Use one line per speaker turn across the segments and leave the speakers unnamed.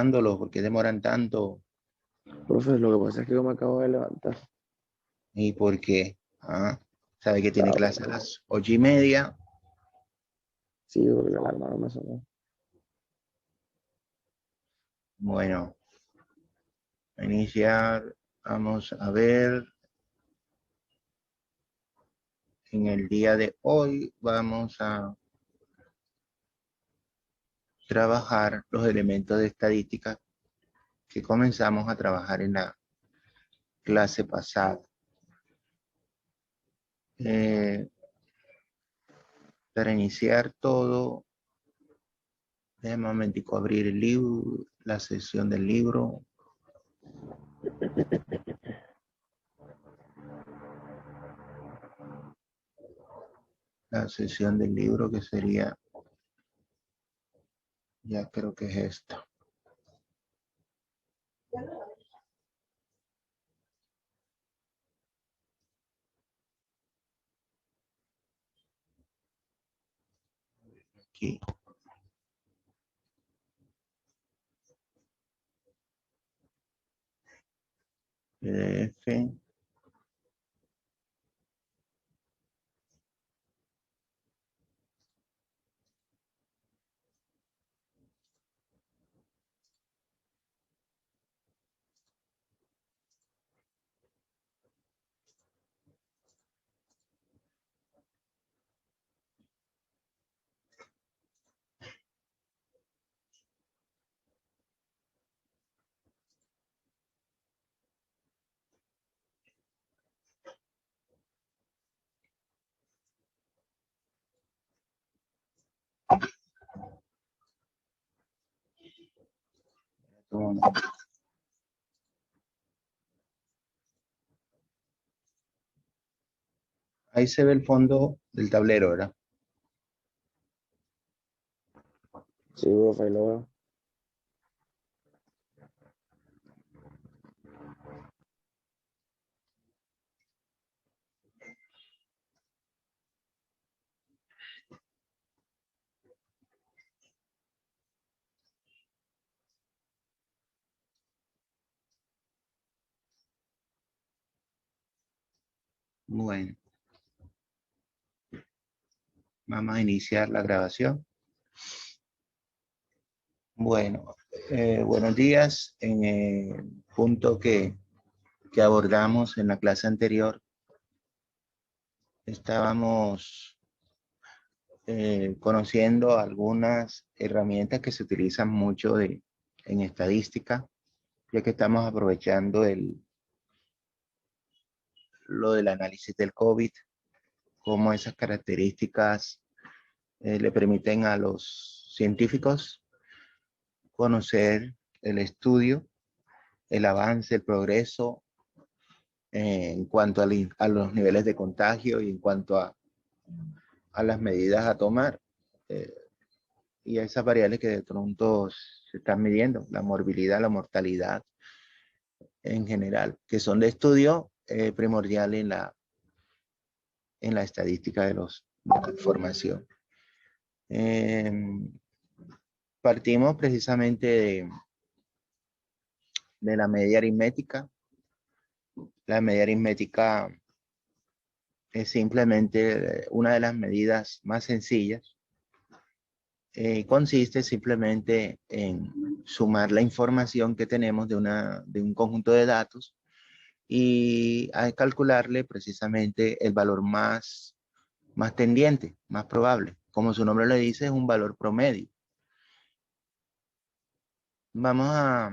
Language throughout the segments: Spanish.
¿Por qué demoran tanto?
Profe, lo que pasa es que yo me acabo de levantar.
¿Y por qué? Ah, sabe que tiene
Estaba
clase a las 8:30.
Sí, porque la alarma no me sonó.
Bueno, a iniciar, vamos a ver, en el día de hoy vamos a trabajar los elementos de estadística que comenzamos a trabajar en la clase pasada. Eh, para iniciar todo, déjame un momentico abrir el libro, la sesión del libro. La sesión del libro que sería, ya creo que es esta. Aquí. PDF. Ahí se ve el fondo del tablero, ¿verdad?
Sí, profe, ahí lo veo.
Bueno, vamos a iniciar la grabación. Bueno, buenos días. En el punto que abordamos en la clase anterior, estábamos conociendo algunas herramientas que se utilizan mucho en estadística, ya que estamos aprovechando lo del análisis del COVID, cómo esas características le permiten a los científicos conocer el estudio, el avance, el progreso en cuanto a los niveles de contagio y en cuanto a las medidas a tomar eh, y a esas variables que de pronto se están midiendo, la morbilidad, la mortalidad en general, que son de estudio primordial en la estadística de la información. Eh, Partimos precisamente de la media aritmética. La media aritmética es simplemente una de las medidas más sencillas. Consiste simplemente en sumar la información que tenemos de un conjunto de datos y a calcularle precisamente el valor más tendiente, más probable. Como su nombre le dice, es un valor promedio. Vamos a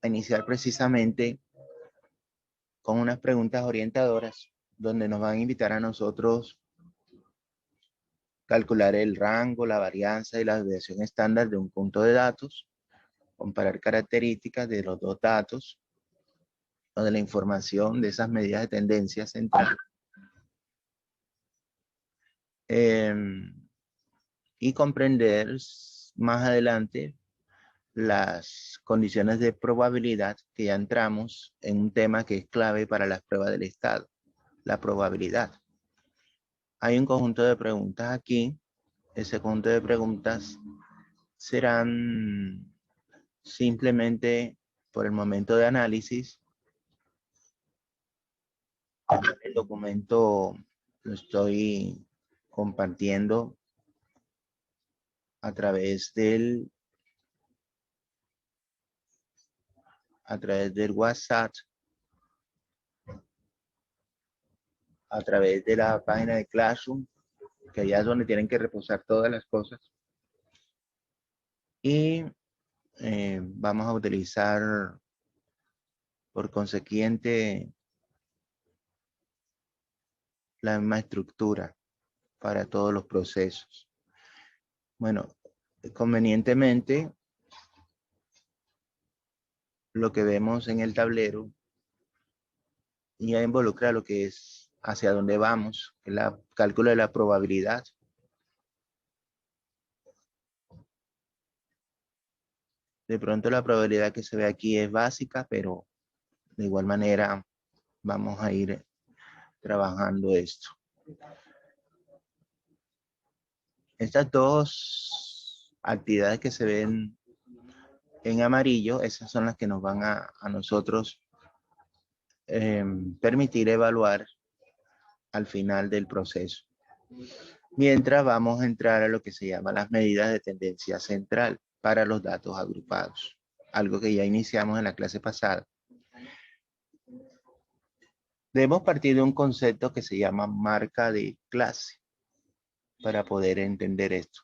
iniciar precisamente con unas preguntas orientadoras donde nos van a invitar a nosotros calcular el rango, la varianza y la desviación estándar de un punto de datos, comparar características de los dos datos o de la información de esas medidas de tendencia central eh, y comprender más adelante las condiciones de probabilidad, que ya entramos en un tema que es clave para las pruebas del estado, la probabilidad. Hay un conjunto de preguntas aquí. Ese conjunto de preguntas serán simplemente por el momento de análisis, el documento lo estoy compartiendo a través del WhatsApp, a través de la página de Classroom, que allá es donde tienen que reposar todas las cosas. Y vamos a utilizar, por consiguiente, la misma estructura para todos los procesos. Bueno, convenientemente, lo que vemos en el tablero ya involucra lo que es hacia dónde vamos, el cálculo de la probabilidad. De pronto la probabilidad que se ve aquí es básica, pero de igual manera vamos a ir trabajando esto. Estas dos actividades que se ven en amarillo, esas son las que nos van a nosotros permitir evaluar al final del proceso. Mientras vamos a entrar a lo que se llama las medidas de tendencia central para los datos agrupados, algo que ya iniciamos en la clase pasada. Debemos partir de un concepto que se llama marca de clase para poder entender esto.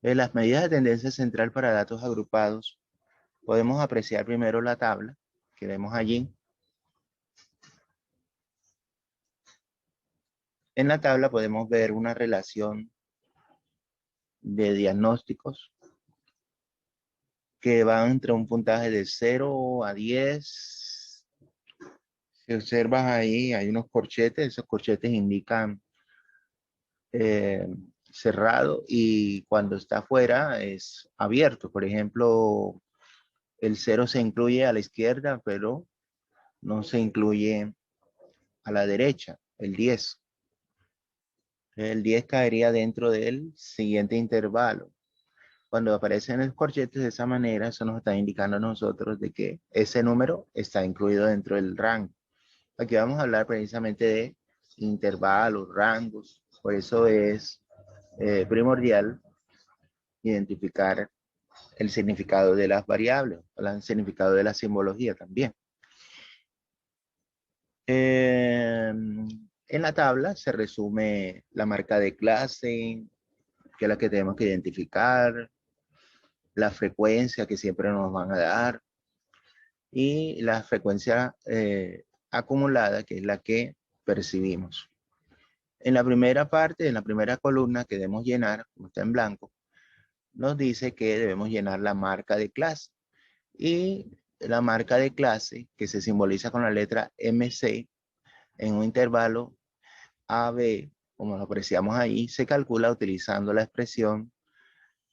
En las medidas de tendencia central para datos agrupados, podemos apreciar primero la tabla que vemos allí. En la tabla podemos ver una relación de diagnósticos que van entre un puntaje de 0 a 10. Si observas ahí, hay unos corchetes. Esos corchetes indican cerrado, y cuando está afuera es abierto. Por ejemplo, el 0 se incluye a la izquierda, pero no se incluye a la derecha, el 10. El 10 caería dentro del siguiente intervalo. Cuando aparecen los corchetes de esa manera, eso nos está indicando a nosotros de que ese número está incluido dentro del rango. Aquí vamos a hablar precisamente de intervalos, rangos. Por eso es primordial identificar el significado de las variables, el significado de la simbología también. En la tabla se resume la marca de clase, que es la que tenemos que identificar, la frecuencia que siempre nos van a dar, y la frecuencia acumulada, que es la que percibimos. En la primera parte, en la primera columna que debemos llenar, como está en blanco, nos dice que debemos llenar la marca de clase. Y la marca de clase, que se simboliza con la letra MC, en un intervalo AB, como lo apreciamos ahí, se calcula utilizando la expresión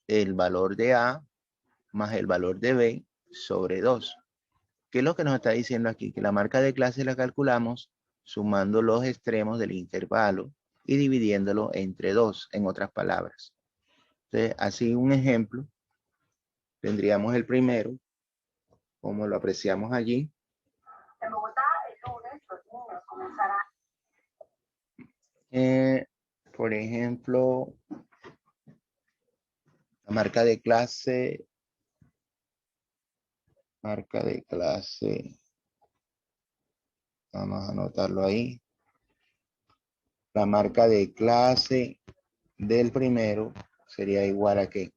el valor de A más el valor de B sobre 2. ¿Qué es lo que nos está diciendo aquí? Que la marca de clase la calculamos sumando los extremos del intervalo y dividiéndolo entre 2, en otras palabras. Entonces, así un ejemplo, tendríamos el primero, como lo apreciamos allí. En Bogotá, el lunes, los niños comenzarán. Por ejemplo, la marca de clase, vamos a anotarlo ahí. La marca de clase del primero sería igual a ¿qué?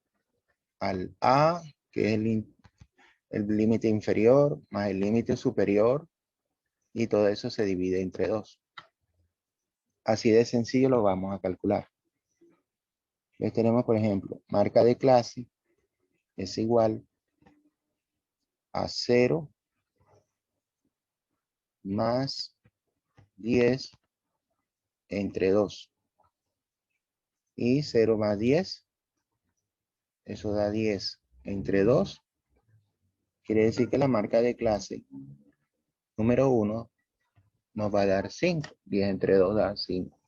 Al A, que es el límite inferior, más el límite superior, y todo eso se divide entre 2. Así de sencillo lo vamos a calcular. Entonces tenemos, por ejemplo, marca de clase es igual a 0 más 10 entre 2. Y 0 más 10, eso da 10 entre 2. Quiere decir que la marca de clase número 1 nos va a dar 5. 10 entre 2 da 5.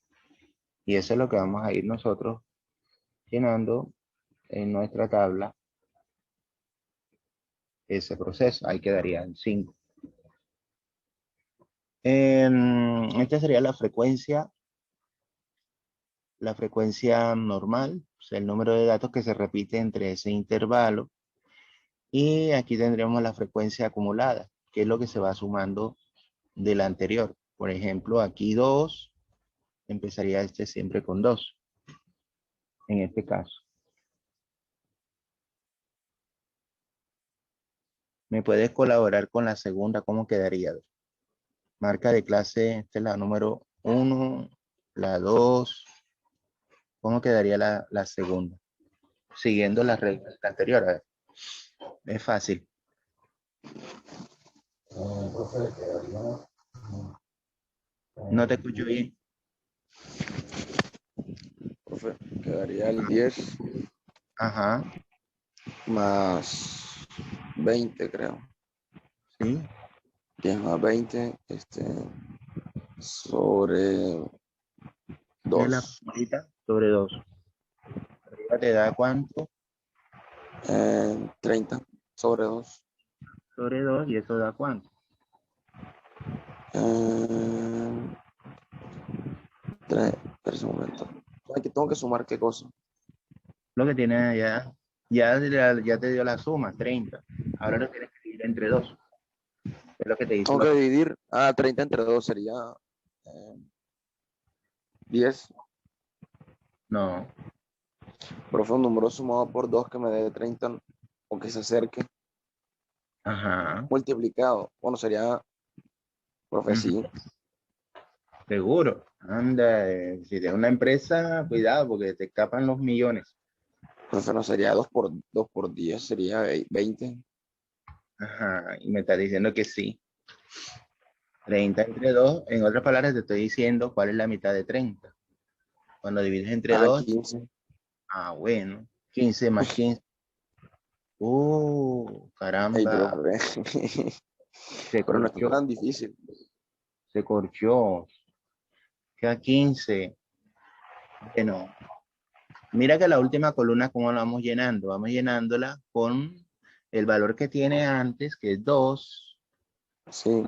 Y eso es lo que vamos a ir nosotros llenando en nuestra tabla ese proceso. Ahí quedarían 5. Esta sería la frecuencia normal, o sea, el número de datos que se repite entre ese intervalo. Y aquí tendríamos la frecuencia acumulada, que es lo que se va sumando de la anterior. Por ejemplo, aquí 2, empezaría este siempre con 2, en este caso. ¿Me puedes colaborar con la segunda? ¿Cómo quedaría? Marca de clase, esta es la número 1, la 2. ¿Cómo quedaría la segunda? Siguiendo las reglas anteriores. A ver, es fácil. No te escucho bien.
Profe, quedaría el 10
Ajá,
más 20, creo.
sí.
10 más 20, sobre
De la
2.
formulita sobre 2. Arriba te da cuánto
30 sobre 2.
sobre 2 y eso da cuánto.
Espera un momento. Aquí tengo que sumar qué cosa.
Lo que tiene ya te dio la suma, 30. Ahora lo tienes que dividir entre 2. Es lo que te dice
Tengo que dividir. 30 entre 2 sería 10.
No,
Profe, un número sumado por 2 que me dé 30 o que se acerque.
ajá,
Multiplicado. Bueno, sería, profe, sí.
seguro. Anda, si tienes una empresa, cuidado porque te escapan los millones.
Profe, no sería 2 por 10, sería 20.
Ajá, y me estás diciendo que sí. 30 entre 2, en otras palabras te estoy diciendo cuál es la mitad de 30. Cuando divides entre 2,
15.
bueno, 15 más 15.
Ey,
Caramba,
profe.
se
Pero no está
corchó,
tan difícil.
se corchó. Queda 15. Bueno, mira que la última columna, ¿cómo la vamos llenando? Vamos llenándola con el valor que tiene antes, que es 2,
Sí.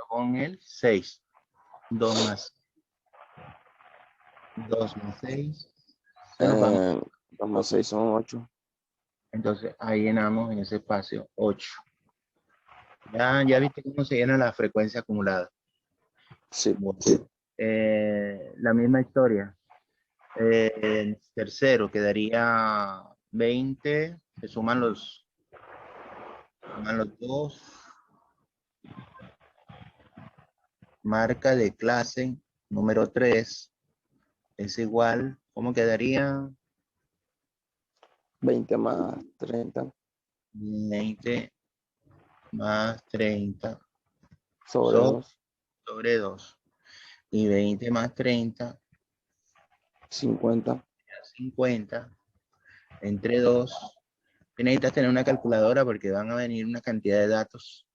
con el 6. 2 más 6. Se nos vamos.
2 más 6 son 8.
Entonces ahí llenamos en ese espacio 8. Ya viste cómo se llena la frecuencia acumulada.
Sí.
Bueno, la misma historia. El tercero quedaría 20. Se suman los dos. Marca de clase número 3 es igual. ¿Cómo quedaría?
20 más 30
20 más 30
sobre 2.
sobre 2. Y 20 más 30,
50.
50 entre 2. Necesitas tener una calculadora porque van a venir una cantidad de datos.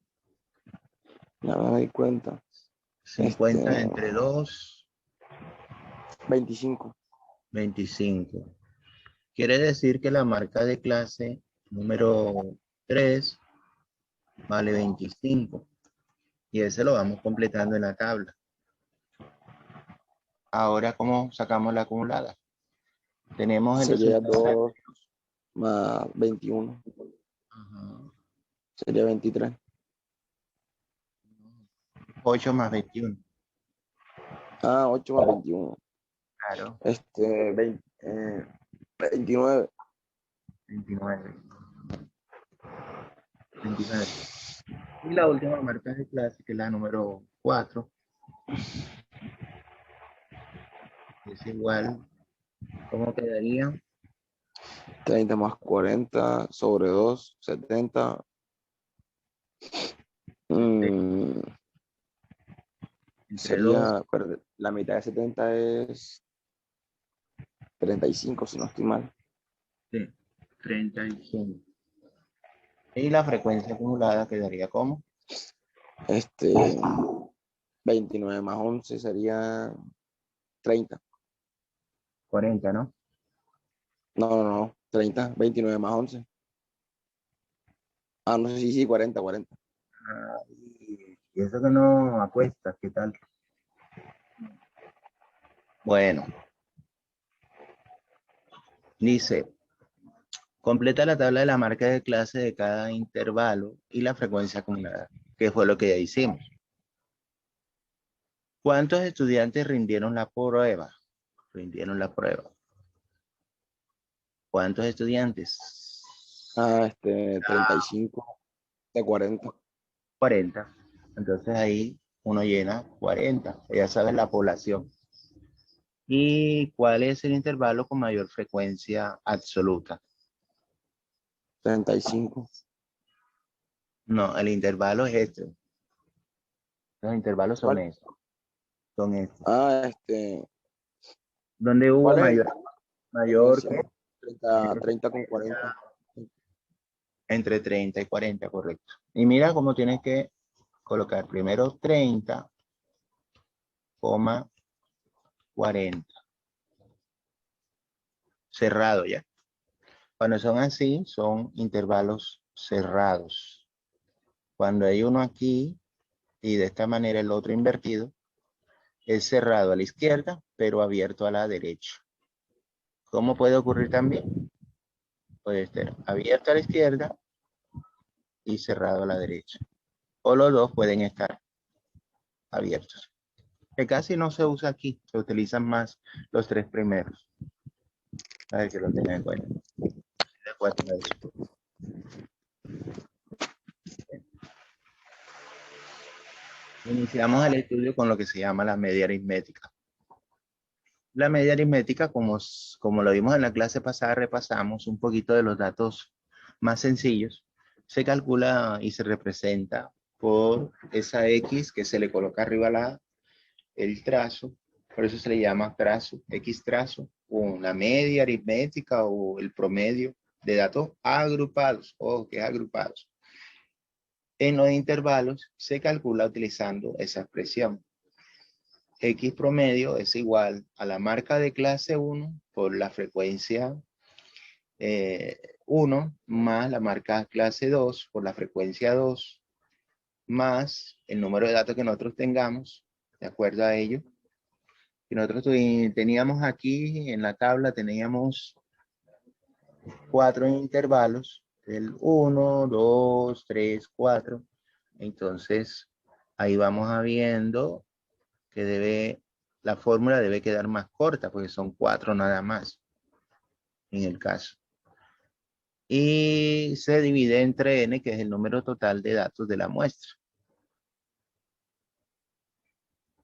Ya me di cuenta.
50 entre 2,
25.
25. Quiere decir que la marca de clase número 3 vale 25. Y ese lo vamos completando en la tabla. Ahora, ¿cómo sacamos la acumulada? Tenemos el
Sería
resultado.
2 más 21.
Ajá.
Sería 23.
8 más 21.
8 más 21.
Claro,
29.
29. 29. Y la última marca de clase, que es la número 4, es igual. ¿Cómo quedaría?
30 más 40 sobre 2, 70. Mm,
Entre 2,
sería, la mitad de 70 es 35, si no estoy mal.
sí, 35. Y la frecuencia acumulada quedaría como
Este, 29 más 11 sería 30.
40, ¿no?
No, 30. 29 más 11. Ah, no sé, sí, sí, 40, 40.
Y eso que no apuestas, ¿qué tal? Bueno, dice, completa la tabla de la marca de clase de cada intervalo y la frecuencia acumulada, que fue lo que ya hicimos. ¿Cuántos estudiantes rindieron la prueba? Rindieron la prueba. ¿Cuántos estudiantes?
Ah, 35 de 40.
40. Entonces ahí uno llena 40. Ya sabes la población. ¿Y cuál es el intervalo con mayor frecuencia absoluta?
35.
No, el intervalo es este. Los intervalos son
¿Cuál?
estos. Son estos.
Ah,
Donde hubo
¿cuál es
mayor
frecuencia?
que
30 con 40.
entre 30 y 40, correcto. Y mira cómo tienes que colocar primero 30,40. Cerrado ya. Cuando son así, son intervalos cerrados. Cuando hay uno aquí y de esta manera el otro invertido, es cerrado a la izquierda, pero abierto a la derecha. ¿Cómo puede ocurrir también? Puede estar abierto a la izquierda y cerrado a la derecha. O los dos pueden estar abiertos. Que casi no se usa aquí, se utilizan más los tres primeros. A ver que lo tengan en cuenta. De acuerdo a eso. Iniciamos el estudio con lo que se llama la media aritmética. La media aritmética, como lo vimos en la clase pasada, repasamos un poquito de los datos más sencillos. Se calcula y se representa por esa X que se le coloca arriba el trazo. Por eso se le llama trazo, X trazo, o la media aritmética o el promedio de datos agrupados, o que es agrupados. En los intervalos se calcula utilizando esa expresión. X promedio es igual a la marca de clase 1 por la frecuencia 1 más la marca clase 2 por la frecuencia 2 más el número de datos que nosotros tengamos, de acuerdo a ello. Y nosotros teníamos aquí en la tabla, teníamos 4 intervalos, el 1, 2, 3, 4. Entonces, ahí vamos a viendo que la fórmula debe quedar más corta, porque son 4 nada más, en el caso. Y se divide entre n, que es el número total de datos de la muestra.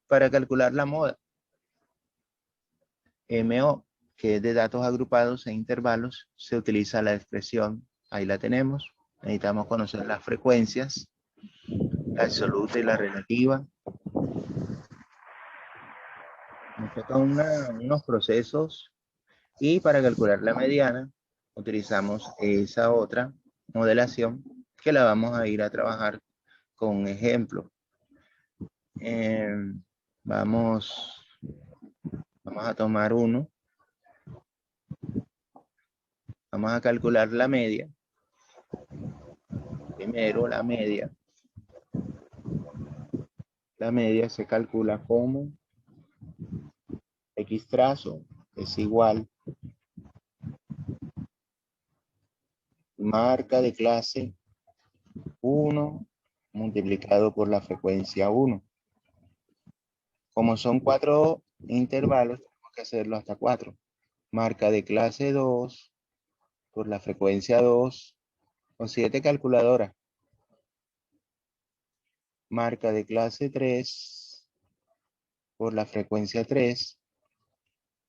Para calcular la moda, MO, que es de datos agrupados e intervalos, se utiliza la expresión, ahí la tenemos. Necesitamos conocer las frecuencias, la absoluta y la relativa. Nos toca unos procesos y para calcular la mediana utilizamos esa otra modelación que la vamos a ir a trabajar con un ejemplo. Vamos a tomar uno. Vamos a calcular la media. Primero la media. La media se calcula como X trazo es igual marca de clase 1 multiplicado por la frecuencia 1. Como son 4 intervalos, tenemos que hacerlo hasta 4. Marca de clase 2 por la frecuencia 2. Con 7 calculadoras. Marca de clase 3 por la frecuencia 3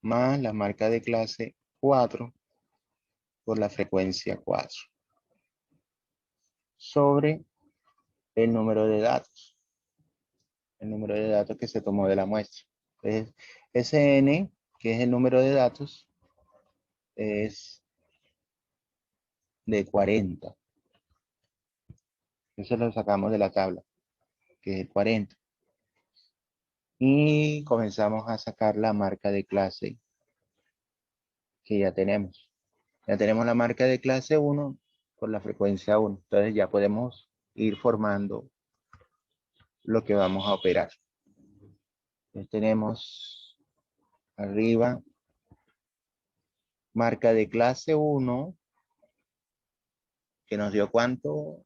más la marca de clase 4 por la frecuencia 4 sobre el número de datos. El número de datos que se tomó de la muestra. Entonces, ese n, que es el número de datos, es de 40. Eso lo sacamos de la tabla, que es 40. Y comenzamos a sacar la marca de clase que ya tenemos. Ya tenemos la marca de clase 1 por la frecuencia uno. Entonces ya podemos ir formando lo que vamos a operar. Entonces tenemos arriba marca de clase uno que nos dio cuánto.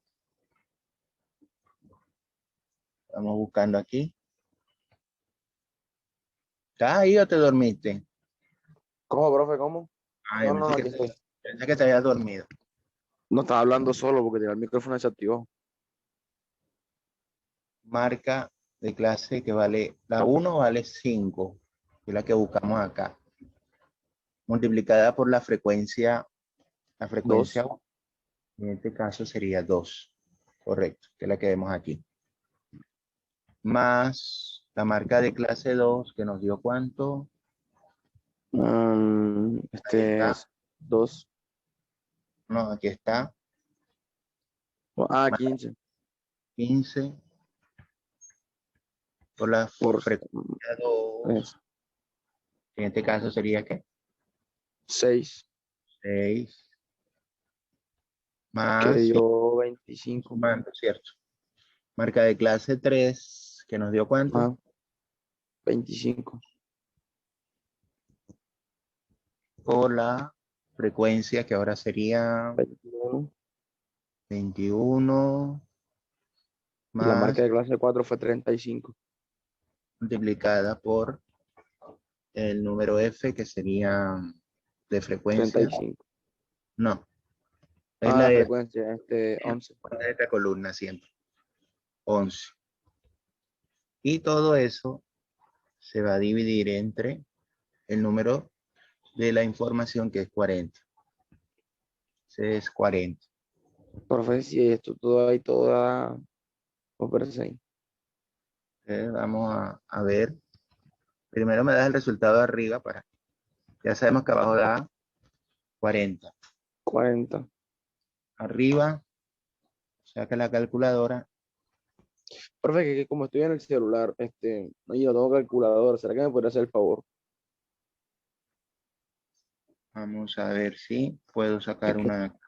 Estamos buscando aquí. ¿Estás ahí o te dormiste?
¿Cómo, profe? ¿Cómo?
Ay,
No, no, no, aquí estoy.
pensé que te habías dormido.
No estaba hablando solo porque tenía el micrófono desactivado.
Marca de clase que vale, la uno vale 5, que es la que buscamos acá, multiplicada por la frecuencia
Dos.
1, en este caso sería 2, correcto, que es la que vemos aquí. Más la marca de clase 2 que nos dio cuánto, ahí
Este
está,
es dos.
no, aquí está,
Ah,
más
15
15 por la
por
frecuencia 2, que en este caso sería ¿qué?
6,
6,
que
más,
dio 25.
sumando, ¿cierto? Marca de clase 3 que nos dio cuánto,
Más 25.
por la frecuencia que ahora sería
21.
21
Y la marca
más
de clase 4 fue 35.
multiplicada por el número F que sería de frecuencia.
35.
No, es
Ah,
la
la
de
frecuencia, 11.
esta columna siempre, 11. Y todo eso se va a dividir entre el número de la información que es 40. Ese es 40.
Profe, si esto todo ahí, todo da por 6.
Entonces vamos a ver. Primero me das el resultado de arriba para, ya sabemos que abajo da 40.
40.
Arriba, saca la calculadora.
Profe, que como estoy en el celular, no, yo no tengo calculadora, ¿será que me podría hacer el favor?
Vamos a ver si puedo
Es
sacar
que,
una.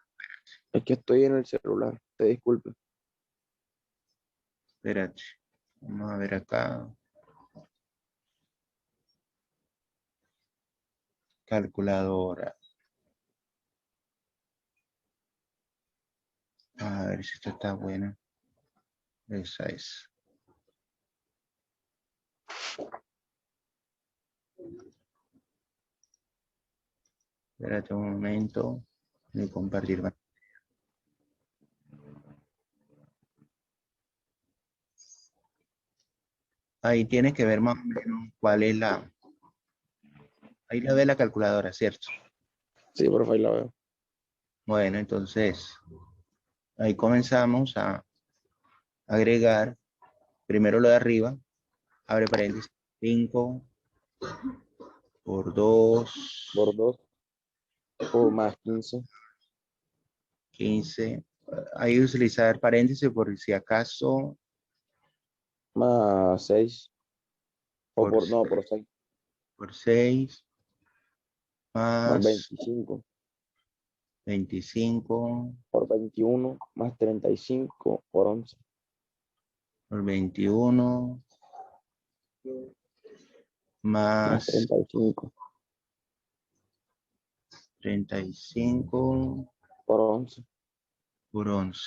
es que estoy en el celular, te disculpe.
Espérate. Vamos a ver acá. Calculadora. A ver si esto está buena. Esa es. Espérate un momento. Voy a compartir. Ahí tienes que ver más o menos cuál es la. Ahí la ve la calculadora, ¿cierto?
Sí, profe, ahí la veo.
Bueno, entonces ahí comenzamos a agregar primero lo de arriba. Abre paréntesis. 5 por 2,
Por 2 o más 15
15. Ahí utilizar paréntesis por si acaso.
más 6 o
Por,
no, por 6
por 6
más
más
25
25
por 21 más 35 por 11
por 21
más
más
35
35
por 11.
por 11.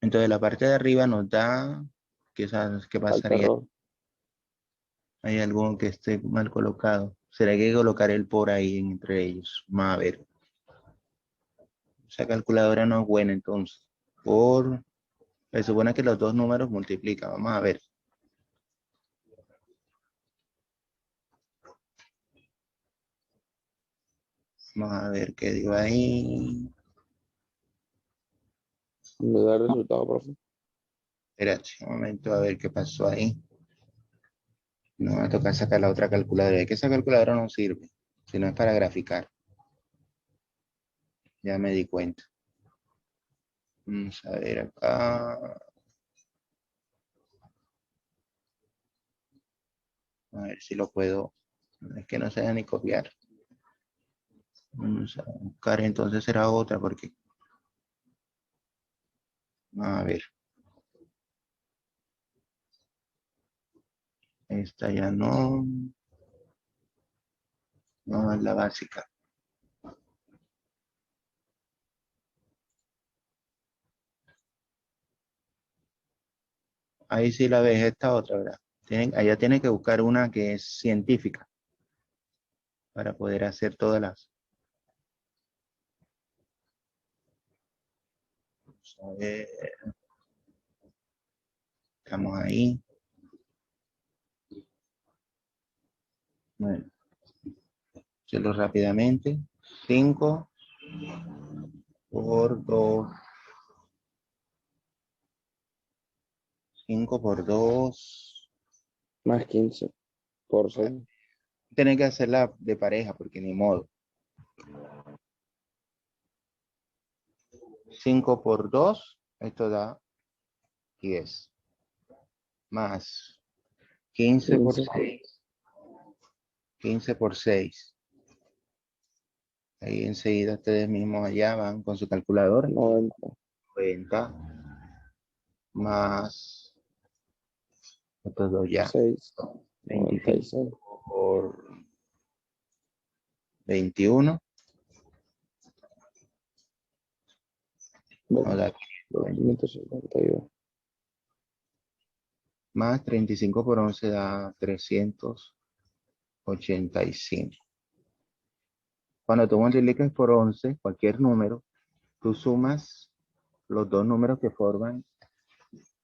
Entonces la parte de arriba nos da, ¿qué
Falta
pasaría?
error.
Hay algo que esté mal colocado. ¿Será que hay que colocar el por ahí entre ellos? Vamos a ver. Esa calculadora no es buena entonces. Se supone que los dos números multiplican. Vamos a ver. Vamos a ver qué digo ahí.
Me da el resultado, profe.
Espérate un momento a ver qué pasó ahí. No va a tocar sacar la otra calculadora. Es que esa calculadora no sirve, sino es para graficar. Ya me di cuenta. Vamos a ver acá. A ver si lo puedo. Es que no se deja ni copiar. Vamos a buscar entonces será otra porque, a ver, esta ya no, no es la básica. Ahí sí la ves, esta otra, ¿verdad? Allá tiene que buscar una que es científica para poder hacer todas las. Vamos a ver, estamos ahí. Bueno, hacerlo rápidamente. 5 por 2. 5 por 2.
Más 15 por 6.
Tienen que hacerla de pareja porque ni modo. 5 por 2, esto da 10. Más 15 por
15.
6. 15 por 6. Ahí enseguida ustedes mismos allá van con su calculadora.
90.
90 más estos dos ya.
6.
25
96.
por 21. No da 520.
552.
Más 35 por 11 da 385. Cuando tú multiplicas por 11, cualquier número, tú sumas los dos números que forman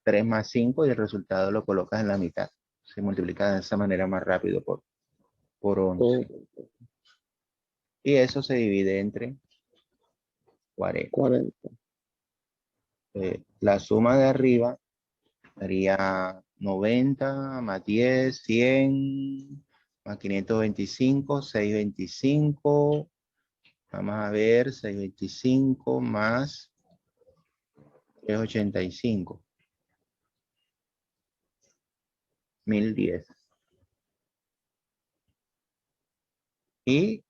3 más 5 y el resultado lo colocas en la mitad. Se multiplica de esa manera más rápido por 11. Y eso se divide entre 40.
40.
La suma de arriba sería 90 más 10, 100 más 525, 625. Vamos a ver, 625 más 385. 1010. Y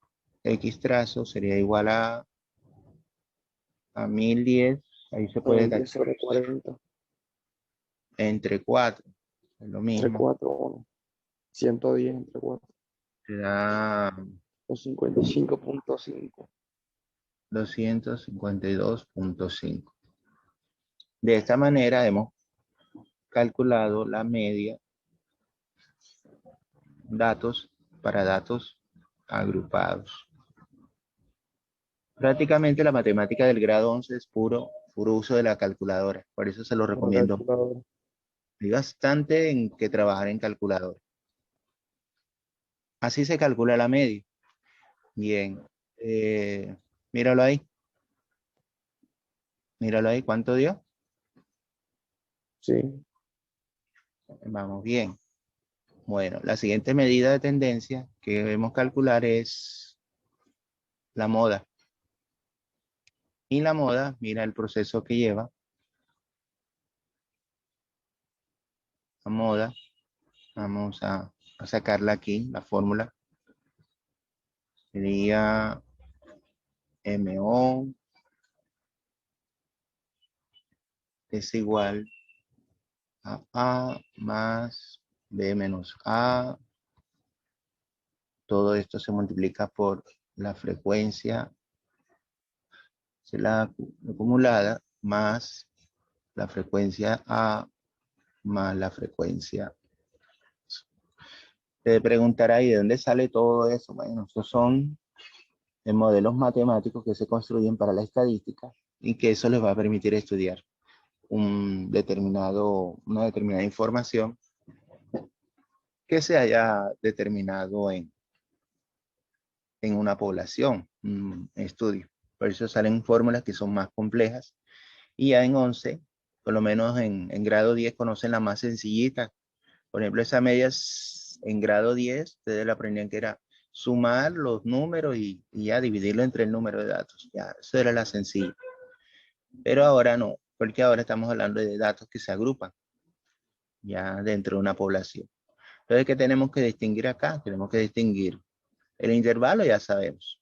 X trazo sería igual a 1010. Ahí se puede
10
calcular
sobre 40.
entre 4. Es lo
Entre
mismo.
4, 1. 110 entre 4.
Te da
O 55.5.
252.5. De esta manera hemos calculado la media datos para datos agrupados. Prácticamente la matemática del grado 11 es puro uso de la calculadora. Por eso se lo
Una
recomiendo.
calculadora.
Hay bastante en que trabajar en calculadora. Así se calcula la media. Bien. Míralo ahí. Míralo ahí. ¿Cuánto dio?
Sí.
Vamos bien. Bueno, la siguiente medida de tendencia que debemos calcular es la moda. Y la moda, mira el proceso que lleva. La moda, vamos a sacarla aquí, la fórmula. Sería MO es igual a A más B menos A. Todo esto se multiplica por la frecuencia la acumulada más la frecuencia A más la frecuencia. Te preguntará, ¿y de dónde sale todo eso? Bueno, estos son modelos matemáticos que se construyen para la estadística y que eso les va a permitir estudiar una determinada información que se haya determinado en una población, un estudio. Por eso salen fórmulas que son más complejas y ya en 11, por lo menos en grado 10, conocen la más sencillita. Por ejemplo, esa media en grado 10, ustedes la aprendían que era sumar los números y ya dividirlo entre el número de datos. Ya, eso era la sencilla. Pero ahora no, porque ahora estamos hablando de datos que se agrupan ya dentro de una población. Entonces, ¿qué tenemos que distinguir acá? Tenemos que distinguir el intervalo, ya sabemos.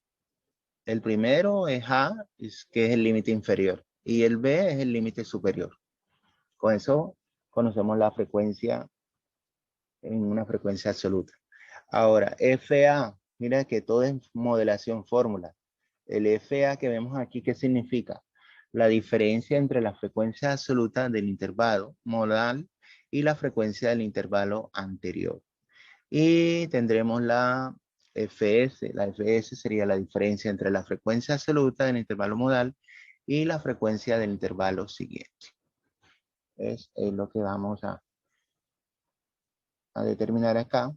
El primero es A, que es el límite inferior, y el B es el límite superior. Con eso conocemos la frecuencia en una frecuencia absoluta. Ahora, FA, mira que todo es modelación fórmula. El FA que vemos aquí, ¿qué significa? La diferencia entre la frecuencia absoluta del intervalo modal y la frecuencia del intervalo anterior. Y tendremos la Fs. La Fs sería la diferencia entre la frecuencia absoluta del intervalo modal y la frecuencia del intervalo siguiente. Es lo que vamos a determinar acá.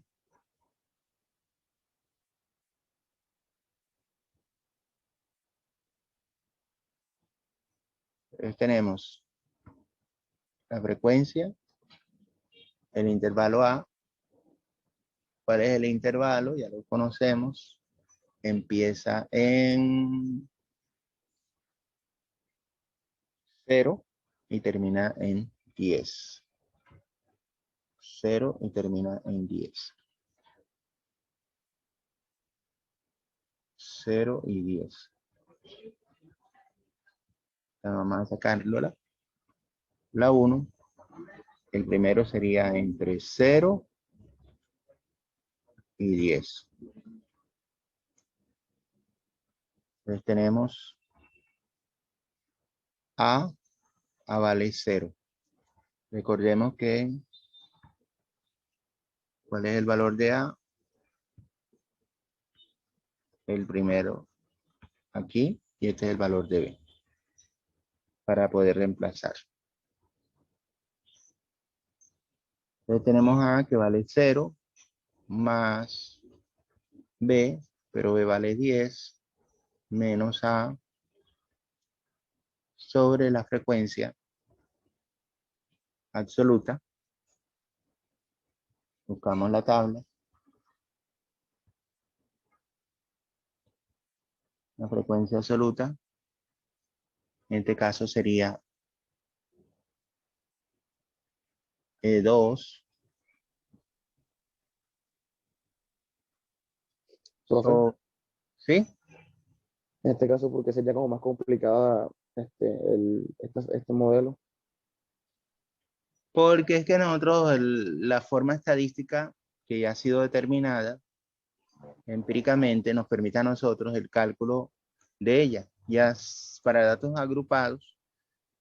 Tenemos la frecuencia, el intervalo A. ¿Cuál es el intervalo? Ya lo conocemos. Empieza en 0 y termina en 10. 0 y termina en 10. 0 y 10. Vamos a sacarlo la 1. El primero sería entre 0 y 10. Entonces tenemos A vale 0. Recordemos que, ¿cuál es el valor de A? El primero aquí, y este es el valor de B, para poder reemplazar. Entonces tenemos A que vale 0, más B, pero B vale 10, menos A sobre la frecuencia absoluta. Buscamos la tabla. La frecuencia absoluta, en este caso sería 2.
Profe,
¿Sí?
en este caso, porque sería como más complicada este modelo.
Porque es que nosotros, la forma estadística que ya ha sido determinada empíricamente nos permite a nosotros el cálculo de ella. Ya para datos agrupados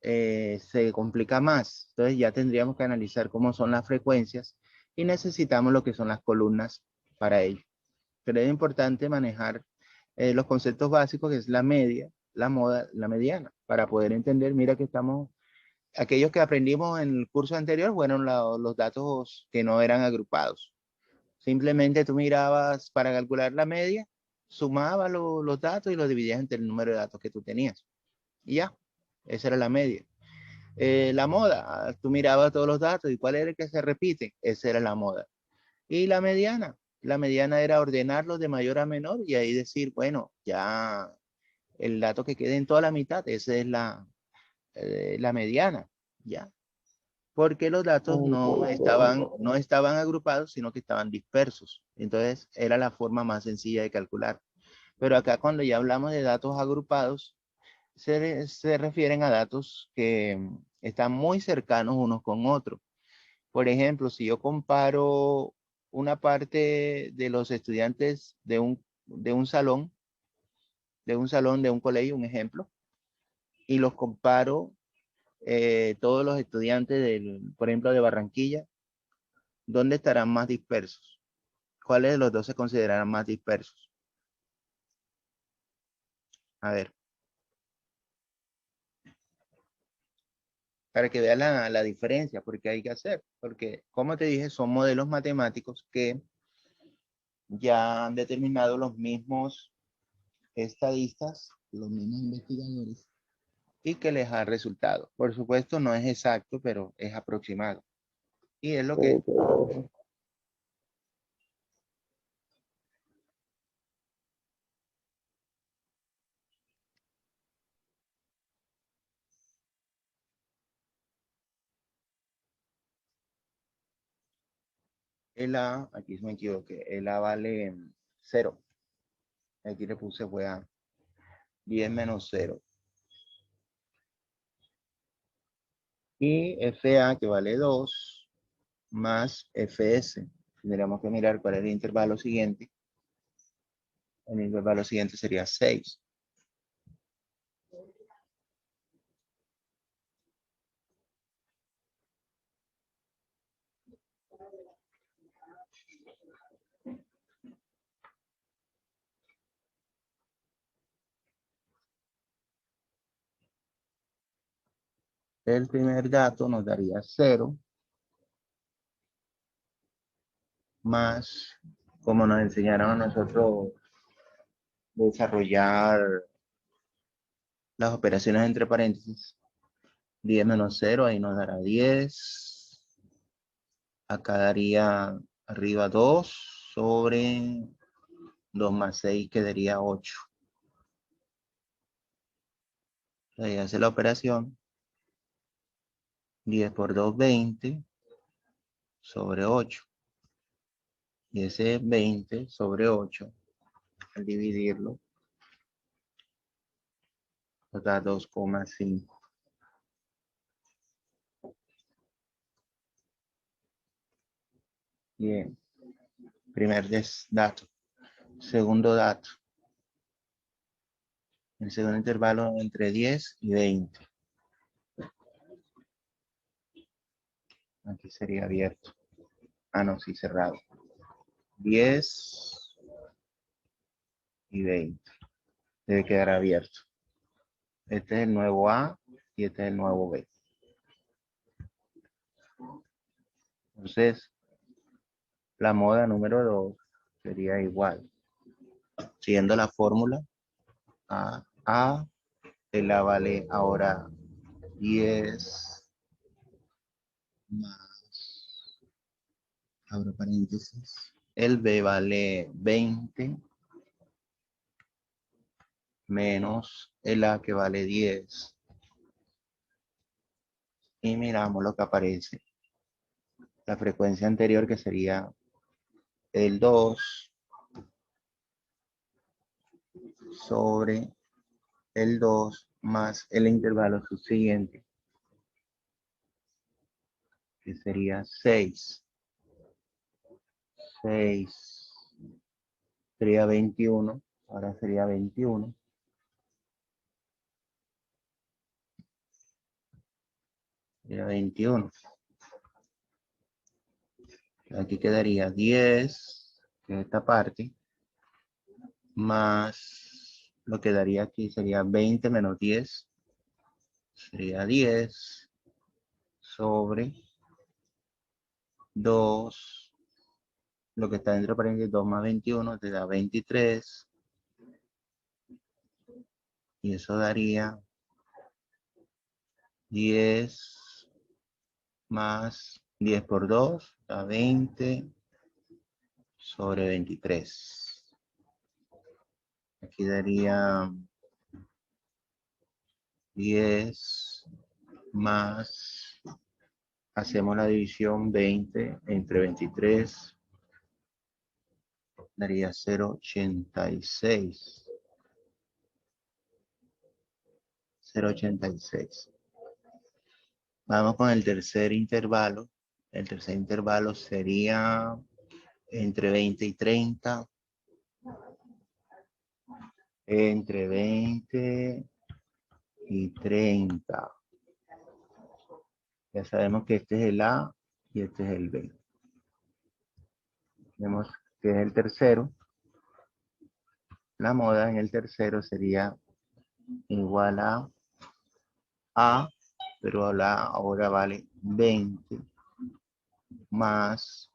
se complica más. Entonces ya tendríamos que analizar cómo son las frecuencias y necesitamos lo que son las columnas para ello. Pero es importante manejar los conceptos básicos, que es la media, la moda, la mediana, para poder entender, mira que estamos, aquellos que aprendimos en el curso anterior fueron los datos que no eran agrupados. Simplemente tú mirabas para calcular la media, sumabas los datos y los dividías entre el número de datos que tú tenías. Y ya, esa era la media. La moda, tú mirabas todos los datos y cuál era el que se repite, esa era la moda. Y la mediana era ordenarlos de mayor a menor y ahí decir, bueno, ya el dato que quede en toda la mitad, esa es la mediana, ya. Porque los datos no estaban agrupados, sino que estaban dispersos. Entonces, era la forma más sencilla de calcular. Pero acá cuando ya hablamos de datos agrupados, se refieren a datos que están muy cercanos unos con otros. Por ejemplo, si yo comparo una parte de los estudiantes de un salón, de un colegio, un ejemplo, y los comparo todos los estudiantes por ejemplo, de Barranquilla, ¿dónde estarán más dispersos? ¿Cuáles de los dos se considerarán más dispersos? A ver, para que vean la diferencia, porque hay que hacer, porque como te dije, son modelos matemáticos que ya han determinado los mismos estadistas, los mismos investigadores, y que les ha resultado. Por supuesto, no es exacto, pero es aproximado. Y es lo que
Ok, profe.
el A, aquí me equivoqué, el A vale 0. Aquí le puse fue A. 10 menos 0. Y FA que vale 2 más FS. Tendríamos que mirar cuál es el intervalo siguiente. El intervalo siguiente sería 6. El primer dato nos daría 0 más, como nos enseñaron a nosotros desarrollar las operaciones entre paréntesis, 10 menos 0, ahí nos dará 10. Acá daría arriba 2 sobre 2 más 6 quedaría 8. Ahí hace la operación. 10 por 2, 20 sobre 8. Y ese 20 sobre 8, al dividirlo, nos da 2,5. Bien, primer dato. Segundo dato. El segundo intervalo entre 10 y 20. Aquí sería abierto. Ah, no, sí, cerrado. 10 y 20. Debe quedar abierto. Este es el nuevo A y este es el nuevo B. Entonces, la moda número 2 sería igual. Siguiendo la fórmula, A, el A vale ahora 10 más, abro paréntesis, el B vale 20 menos el A que vale 10. Y miramos lo que aparece. La frecuencia anterior que sería el 2 sobre el 2 más el intervalo subsiguiente, que sería 6. 6 sería 21, ahora sería 21. Sería 21. Aquí quedaría 10, que es esta parte, más lo que daría aquí sería 20 menos 10, sería 10 sobre 2, lo que está dentro de paréntesis 2 más 21 te da 23, y eso daría 10 más 10 por 2, da 20 sobre 23. Aquí daría 10 más, hacemos la división 20 entre 23, daría 0,86. 0,86. Vamos con el tercer intervalo. El tercer intervalo sería entre 20 y 30. Entre 20 y 30. Ya sabemos que este es el A y este es el B. Vemos que es el tercero. La moda en el tercero sería igual a A, pero ahora vale 20 más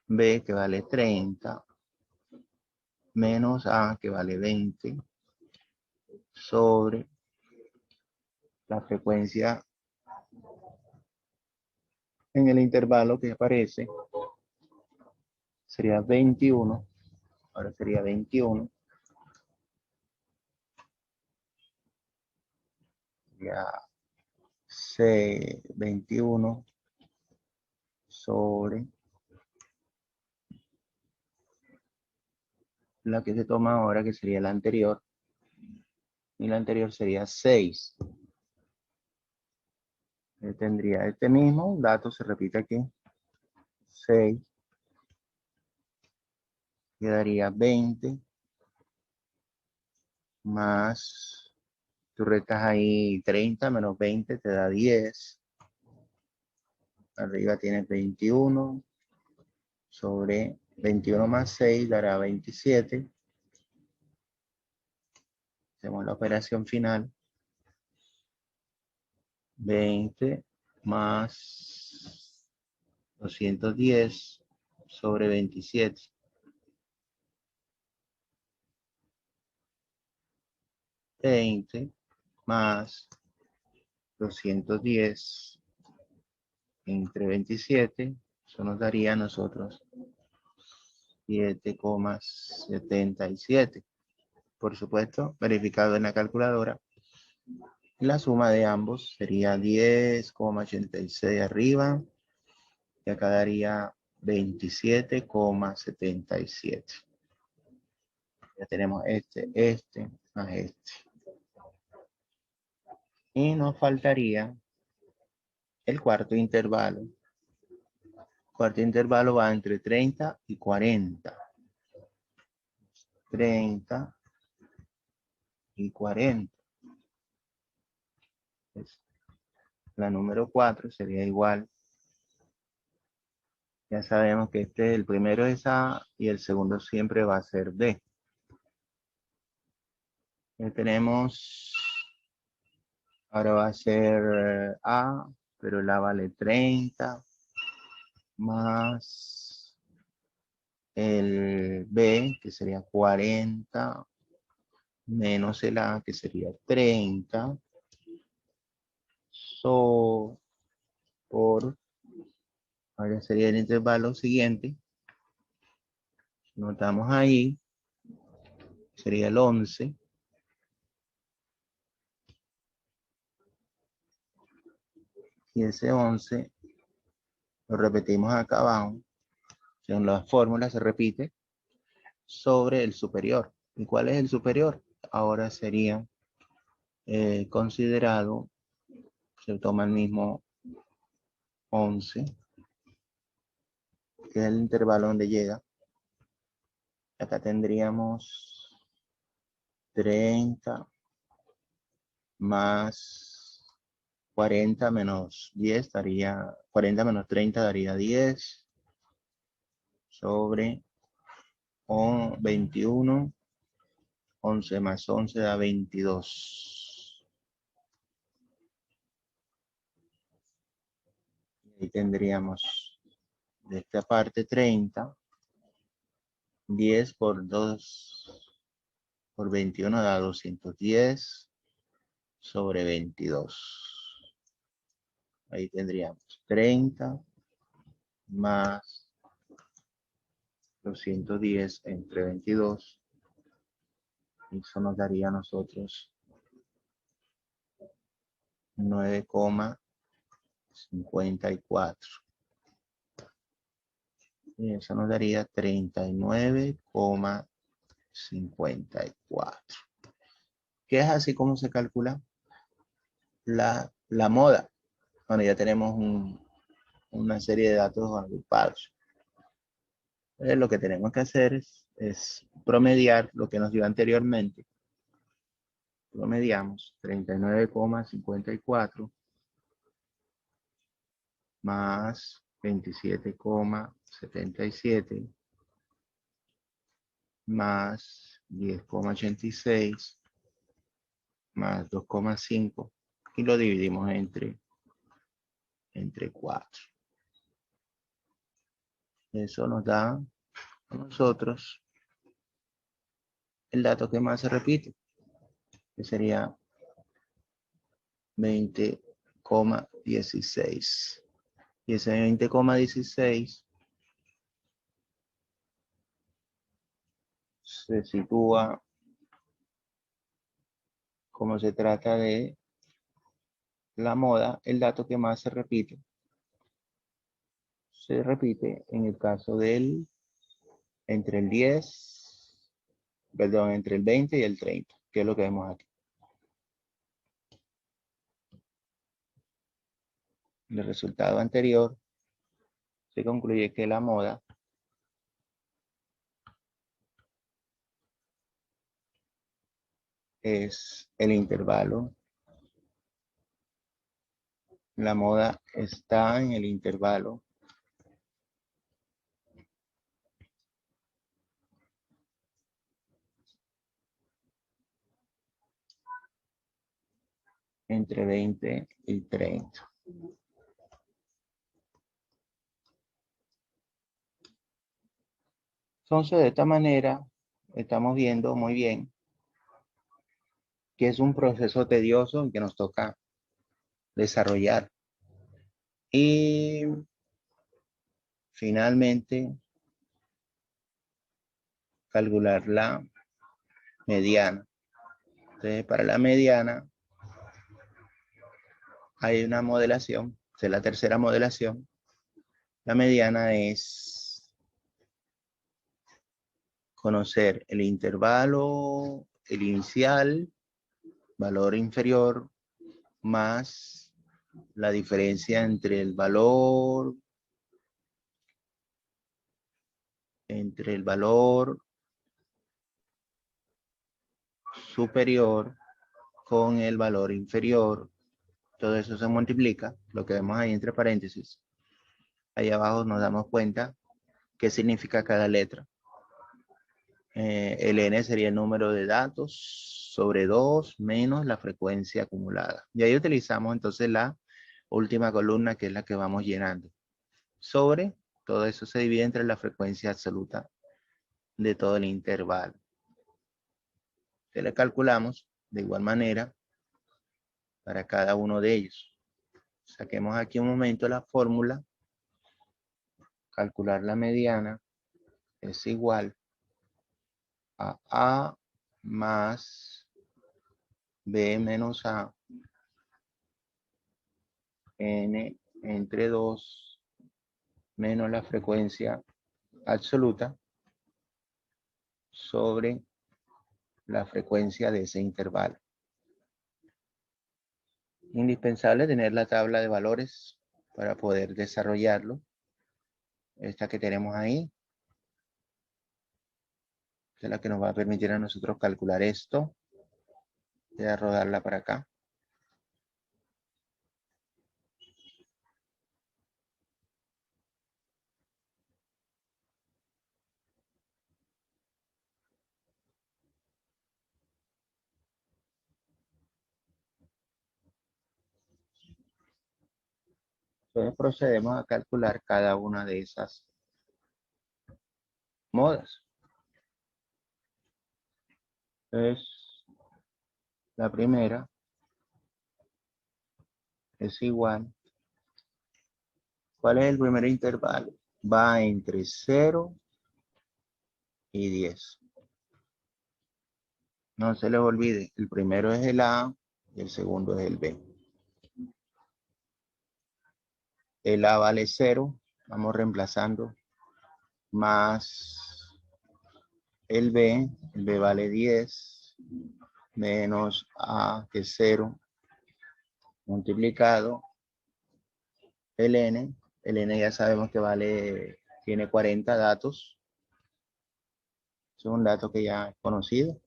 B que vale 30 menos A que vale 20 sobre la frecuencia en el intervalo que aparece. Sería 21. Ahora sería 21. Ya C 21 sobre la que se toma ahora, que sería la anterior, y la anterior sería 6. Tendría este mismo dato, se repite aquí, 6, quedaría 20, más, tú restas ahí 30 menos 20 te da 10, arriba tienes 21, sobre 21 más 6 dará 27, hacemos la operación final, 20 más 210 sobre 27. 20 más 210 entre 27, eso nos daría a nosotros 7,77. Por supuesto, verificado en la calculadora, la suma de ambos sería 10,86 arriba, y acá daría 27,77. Ya tenemos este, más este. Y nos faltaría el cuarto intervalo. El cuarto intervalo va entre 30 y 40. 30 y 40. Pues, la número 4 sería igual. Ya sabemos que el primero es A y el segundo siempre va a ser B. Ya tenemos, ahora va a ser A, pero el A vale 30, más el B, que sería 40, menos el A, que sería 30, por, ahora sería el intervalo siguiente, notamos ahí, sería el 11, y ese 11 lo repetimos acá abajo, en la fórmula se repite, sobre el superior. ¿Y cuál es el superior? Ahora sería considerado, se toma el mismo 11, que es el intervalo donde llega. Acá tendríamos 30 más 40 menos 10 daría, 40 menos 30 daría 10 sobre 21, 11 más 11 da 22. Y tendríamos de esta parte 30, 10 por 2 por 21 da 210 sobre 22. Ahí tendríamos 30 más 210 entre 22. Eso nos daría a nosotros 9,54. Y eso nos daría 39,54. ¿Qué es así como se calcula la moda? Bueno, ya tenemos una serie de datos agrupados. Lo que tenemos que hacer es promediar lo que nos dio anteriormente. Promediamos 39,54 más 27,77 más 10,86 más 2,5 y lo dividimos entre 4. Eso nos da a nosotros el dato que más se repite, que sería 20,16. Y ese 20,16 se sitúa como se trata de la moda, el dato que más se repite en el caso del entre el 10 perdón, entre el 20 y el 30, que es lo que vemos aquí. El resultado anterior se concluye que la moda es el intervalo. La moda está en el intervalo entre 20 y 30. Entonces, de esta manera, estamos viendo muy bien que es un proceso tedioso que nos toca desarrollar. Y finalmente, calcular la mediana. Entonces, para la mediana hay una modelación, esta es la tercera modelación. La mediana es conocer el intervalo, el inicial, valor inferior, más la diferencia entre el valor superior con el valor inferior. Todo eso se multiplica, lo que vemos ahí entre paréntesis. Ahí abajo nos damos cuenta qué significa cada letra. El n sería el número de datos sobre 2 menos la frecuencia acumulada. Y ahí utilizamos entonces la última columna, que es la que vamos llenando. Sobre, todo eso se divide entre la frecuencia absoluta de todo el intervalo. Se le calculamos de igual manera para cada uno de ellos. Saquemos aquí un momento la fórmula. Calcular la mediana es igual a A más B menos A n entre 2 menos la frecuencia absoluta sobre la frecuencia de ese intervalo. Indispensable tener la tabla de valores para poder desarrollarlo. Esta que tenemos ahí, que es la que nos va a permitir a nosotros calcular esto. Voy a rodarla para acá. Entonces procedemos a calcular cada una de esas modas. Entonces, la primera es igual. ¿Cuál es el primer intervalo? Va entre 0 y 10. No se les olvide, el primero es el A y el segundo es el B. El A vale 0, vamos reemplazando, más el B vale 10, menos A, que es 0, multiplicado el N ya sabemos que tiene 40 datos. Es un dato que ya es conocido.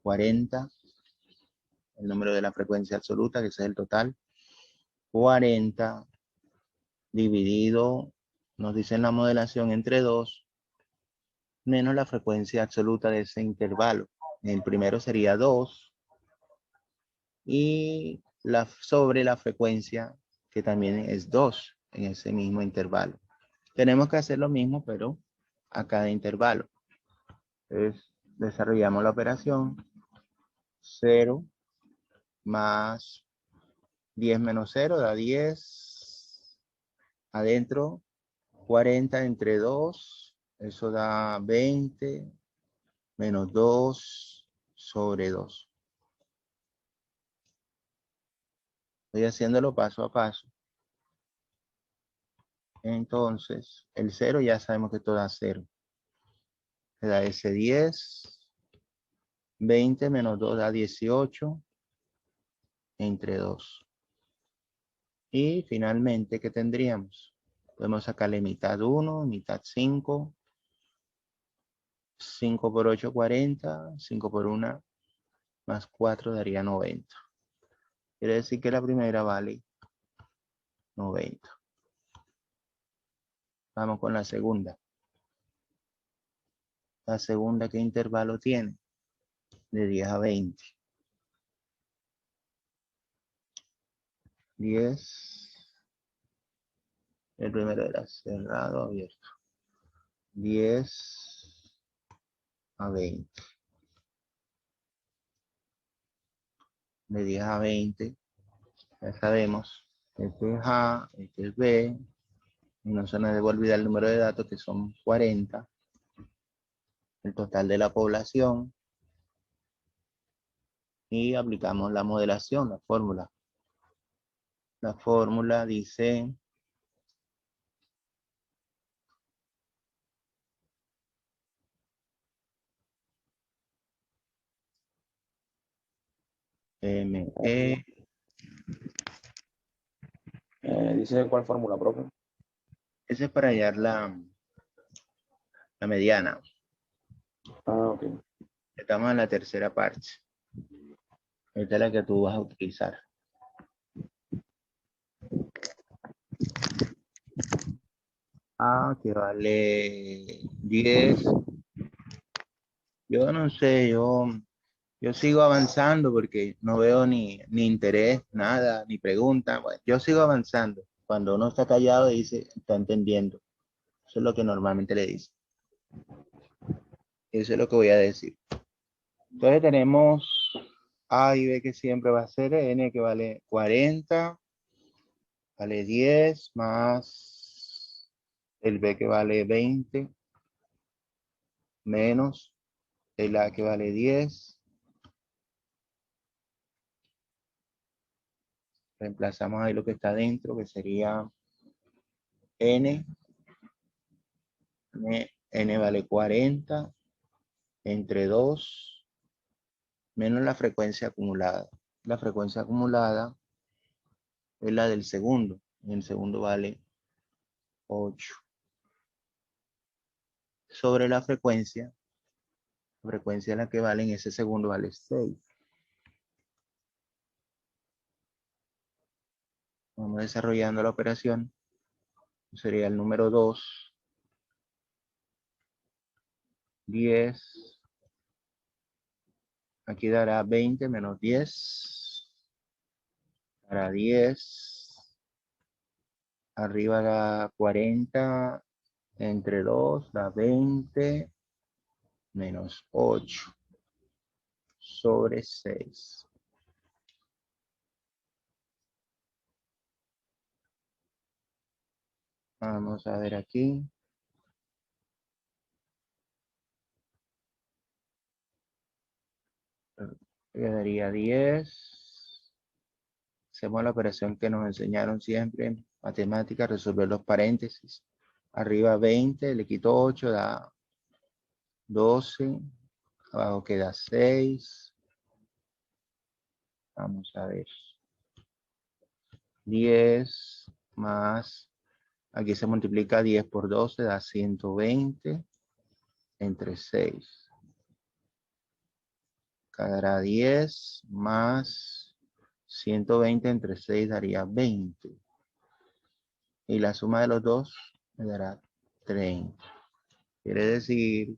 40, el número de la frecuencia absoluta, que ese es el total. 40 dividido, nos dice en la modelación, entre 2, menos la frecuencia absoluta de ese intervalo. El primero sería 2 y sobre la frecuencia, que también es 2 en ese mismo intervalo. Tenemos que hacer lo mismo, pero a cada intervalo. Entonces, desarrollamos la operación. 0 más 10 menos 0 da 10. Adentro, 40 entre 2, eso da 20 menos 2 sobre 2. Estoy haciéndolo paso a paso. Entonces, el 0 ya sabemos que esto da 0. me da ese 10. 20 menos 2 da 18 entre 2. Y finalmente, ¿qué tendríamos? Podemos sacarle mitad 1, mitad 5. 5 por 8, 40. 5 por 1 más 4 daría 90. Quiere decir que la primera vale 90. Vamos con la segunda. La segunda, ¿qué intervalo tiene? De 10 a 20. 10. El primero era cerrado, abierto. 10 a 20. De 10 a 20, ya sabemos, este es A, este es B, y no se nos debe olvidar el número de datos que son 40, el total de la población, y aplicamos la modelación, la fórmula. La fórmula dice ME,
Dice cuál fórmula, profe.
ese es para hallar la mediana.
Ah, ok.
Estamos en la tercera parte. Esta es la que tú vas a utilizar. A que vale 10. Yo no sé, yo sigo avanzando porque no veo ni interés, nada, ni pregunta. Bueno, yo sigo avanzando. Cuando uno está callado dice, está entendiendo. Eso es lo que normalmente le dice. Eso es lo que voy a decir. Entonces tenemos A y B que siempre va a ser N que vale 40, vale 10 más el B que vale 20 menos el A que vale 10. Reemplazamos ahí lo que está dentro, que sería N. N vale 40 entre 2 menos la frecuencia acumulada. La frecuencia acumulada es la del segundo. El segundo vale 8. Sobre la frecuencia es la que vale en ese segundo vale 6. Vamos desarrollando la operación. Sería el número 2. 10. Aquí dará 20 menos 10. Dará 10. Arriba da 40 entre 2 da 20 menos 8 sobre 6. Vamos a ver aquí. Quedaría 10. Hacemos la operación que nos enseñaron siempre en matemáticas, resolver los paréntesis. Arriba 20, le quito 8, da 12. Abajo queda 6. Vamos a ver. 10 más, aquí se multiplica 10 por 12, da 120 entre 6. Quedará 10 más 120 entre 6 daría 20. Y la suma de los dos me dará 30. Quiere decir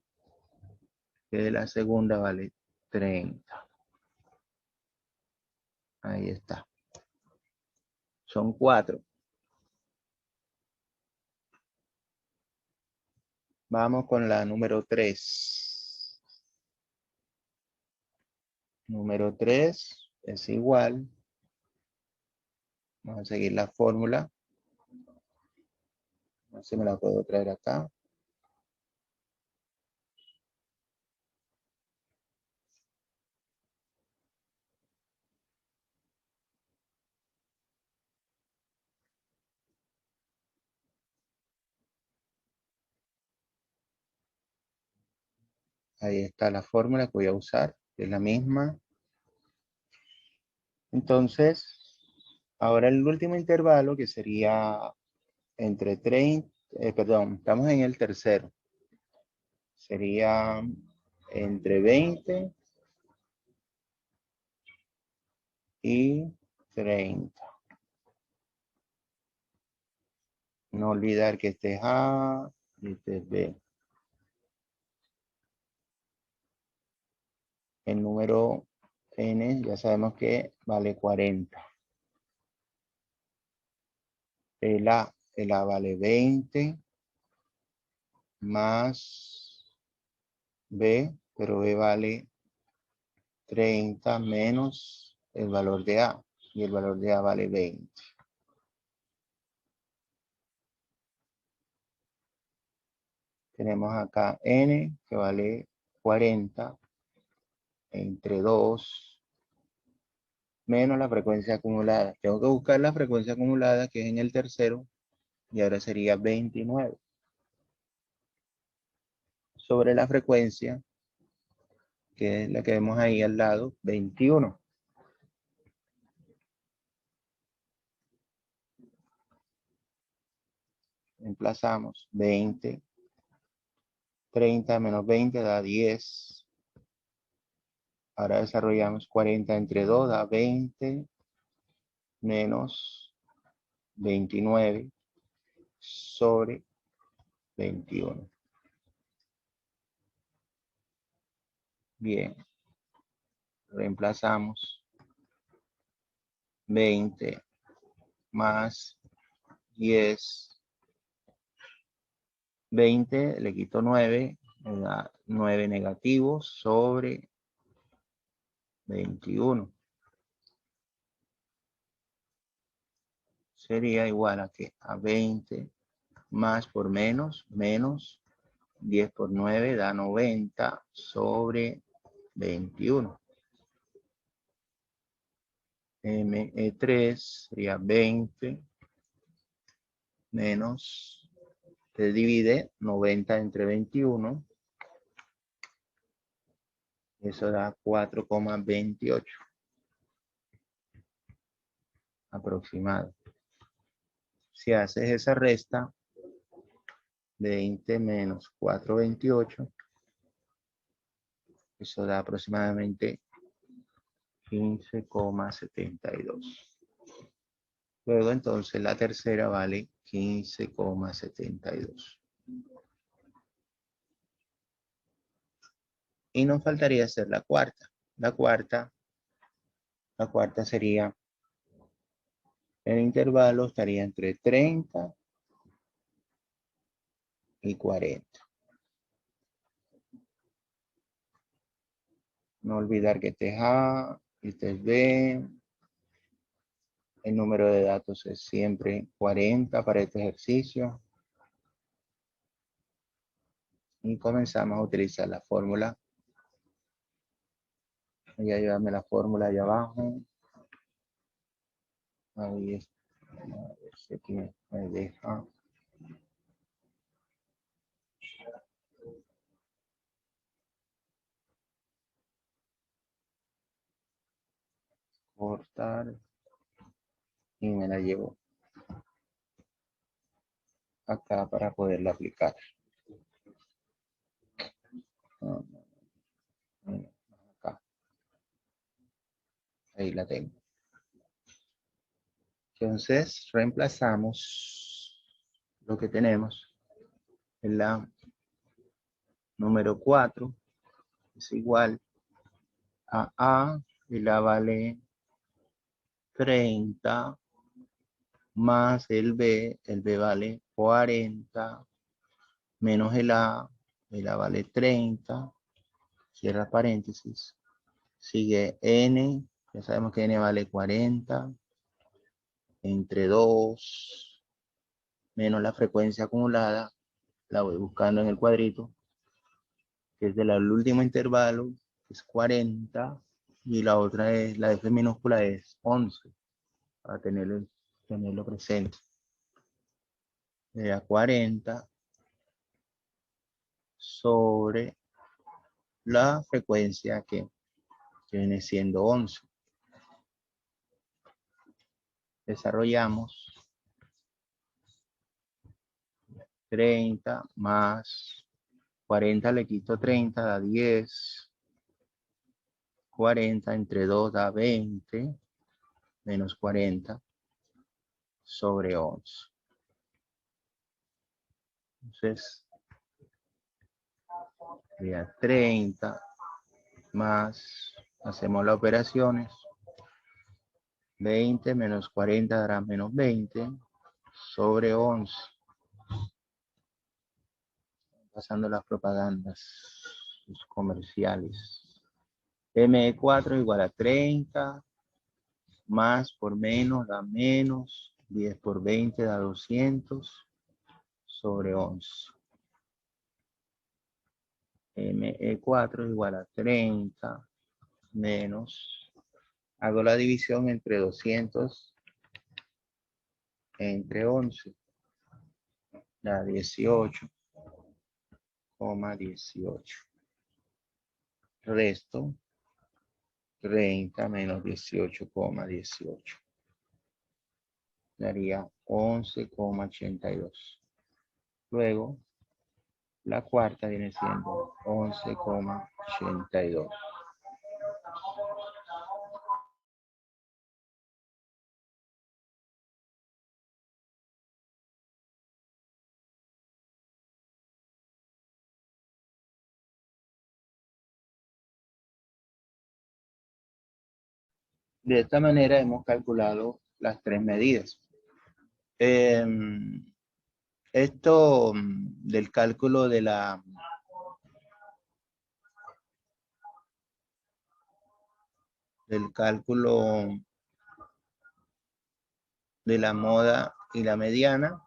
que la segunda vale 30. Ahí está. Son 4. Vamos con la número 3. Número 3 es igual. Vamos a seguir la fórmula. A ver si me la puedo traer acá. Ahí está la fórmula que voy a usar, que es la misma. Entonces, ahora el último intervalo que sería entre 30, perdón, estamos en el tercero. Sería entre 20 y 30. No olvidar que este es A y este es B. El número N ya sabemos que vale 40. El A vale 20 más B, pero B vale 30 menos el valor de A. Y el valor de A vale 20. Tenemos acá N que vale 40 entre 2 menos la frecuencia acumulada. Tengo que buscar la frecuencia acumulada que es en el tercero y ahora sería 29. Sobre la frecuencia, que es la que vemos ahí al lado, 21. Emplazamos 20. 30 menos 20 da 10. Ahora desarrollamos 40 entre 2 da 20 menos 29 sobre 21. Bien, reemplazamos 20 más 10. 20 le quito 9, me da 9 negativos sobre 21. Sería igual a que a 20 más por menos, menos 10 por 9 da 90 sobre 21. M3 sería 20 menos, se divide 90 entre 21. Eso da 4,28 aproximado. Si haces esa resta, 20 menos 4,28, eso da aproximadamente 15,72. Luego entonces la tercera vale 15,72. Y nos faltaría hacer la cuarta. La cuarta sería, el intervalo estaría entre 30 y 40. No olvidar que este es A, este es B. El número de datos es siempre 40 para este ejercicio. Y comenzamos a utilizar la fórmula. Voy a llevarme la fórmula allá abajo. Ahí está. A ver si aquí me deja. Cortar. Y me la llevo acá para poderla aplicar. Acá. Ahí la tengo. Entonces, reemplazamos lo que tenemos en la número 4. Es igual a A y la vale 30 más el B vale 40 menos el A vale 30, cierra paréntesis, sigue N, ya sabemos que N vale 40, entre 2, menos la frecuencia acumulada, la voy buscando en el cuadrito, que es del último intervalo, es 40, y la otra es, la F minúscula es 11, para tenerlo presente. Sería 40 sobre la frecuencia que viene siendo 11. Desarrollamos 30 más 40, le quito 30, da 10. 40 entre 2 da 20, menos 40 sobre 11. Entonces, sería 30 más, hacemos las operaciones, 20 menos 40 dará menos 20 sobre 11. Pasando las propagandas, los comerciales. M4 igual a 30, más por menos da menos, 10 por 20 da 200 sobre 11. ME4 igual a 30 menos, hago la división entre 200 entre 11, da 18,18. Resto 30 menos 18,18. Daría 11,82. Luego, la cuarta viene siendo 11,82. De esta manera hemos calculado las tres medidas. Esto del cálculo de la moda y la mediana,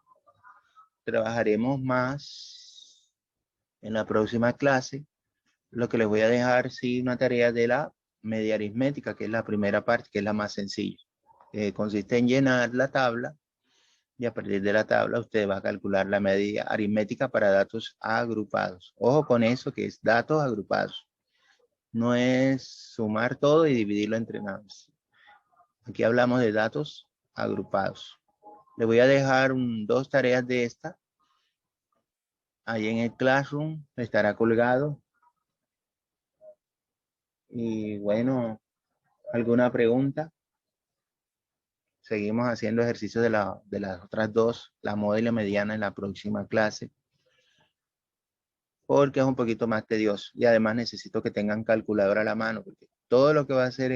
trabajaremos más en la próxima clase. Lo que les voy a dejar, sí, una tarea de la media aritmética, que es la primera parte, que es la más sencilla. Consiste en llenar la tabla y a partir de la tabla usted va a calcular la media aritmética para datos agrupados. Ojo con eso, que es datos agrupados. No es sumar todo y dividirlo entre nada. Aquí hablamos de datos agrupados. Le voy a dejar dos tareas de esta. Ahí en el Classroom estará colgado. Y bueno, ¿alguna pregunta? Seguimos haciendo ejercicios de las otras dos, la moda y la mediana, en la próxima clase, porque es un poquito más tedioso y además necesito que tengan calculadora a la mano, porque todo lo que va a hacer